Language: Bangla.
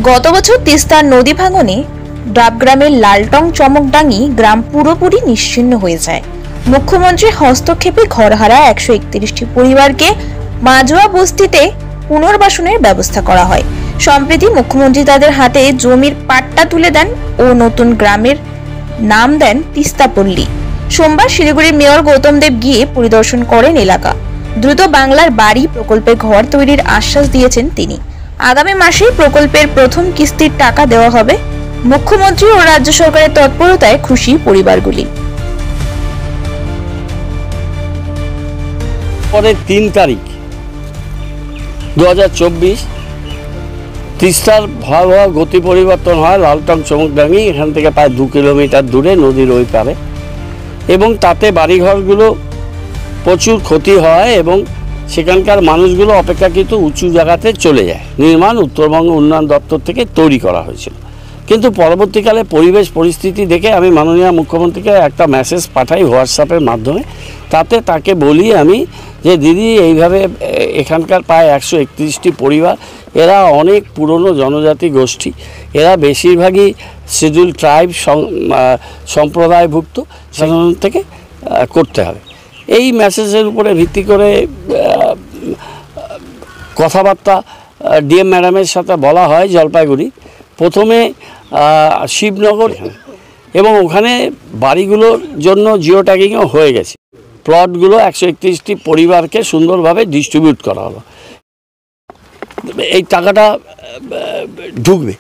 গত বছর তিস্তার নদী ভাঙনে ডাবগ্রামের লালটং চমকডাঙ্গি গ্রাম পুরোপুরি নিশ্চিহ্ন হয়ে যায়। মুখ্যমন্ত্রীর হস্তক্ষেপে ঘরহারা 131টি পরিবারকে মাজুয়া বস্তিতে পুনর্বাসনের ব্যবস্থা করা হয়। সম্প্রতি মুখ্যমন্ত্রী তাদের হাতে জমির পাট্টা তুলে দেন ও নতুন গ্রামের নাম দেন তিস্তাপল্লী। সোমবার শিলিগুড়ির মেয়র গৌতম দেব গিয়ে পরিদর্শন করেন এলাকা। দ্রুত বাংলার বাড়ি প্রকল্পে ঘর তৈরির আশ্বাস দিয়েছেন তিনি। আগামী মাসেই প্রকল্পের প্রথম কিস্তির টাকা দেওয়া হবে। মুখ্যমন্ত্রী ও রাজ্য সরকারের তৎপরতায় খুশি পরিবারগুলি। পরে 3 তারিখ 2024 তিস্তার ভয়াবহ গতি পরিবর্তন হয় লালটং চমকডাঙ্গি, এখান থেকে প্রায় 2 কিলোমিটার দূরে নদীর ওই পারে, এবং তাতে বাড়িঘরগুলো প্রচুর ক্ষতি হয় এবং সেখানকার মানুষগুলো অপেক্ষাকৃত উঁচু জায়গাতে চলে যায়। নির্মাণ উত্তরবঙ্গ উন্নয়ন দপ্তর থেকে তৈরি করা হয়েছিল, কিন্তু পরবর্তীকালে পরিবেশ পরিস্থিতি দেখে আমি মাননীয় মুখ্যমন্ত্রীকে একটা মেসেজ পাঠাই হোয়াটসঅ্যাপের মাধ্যমে। তাতে তাকে বলি আমি যে দিদি, এইভাবে এখানকার প্রায় 131টি পরিবার, এরা অনেক পুরনো জনজাতি গোষ্ঠী, এরা বেশিরভাগই শিডিউল ট্রাইব সম্প্রদায়ভুক্ত, সেখান থেকে করতে হবে। এই মেসেজের উপরে ভিত্তি করে কথাবার্তা ডিএম ম্যাডামের সাথে বলা হয় জলপাইগুড়ি, প্রথমে শিবনগর, এবং ওখানে বাড়িগুলোর জন্য জিও ট্যাগিংও হয়ে গেছে। প্লটগুলো 131টি পরিবারকে সুন্দরভাবে ডিস্ট্রিবিউট করা হলো। এই টাকাটা ঢুকবে।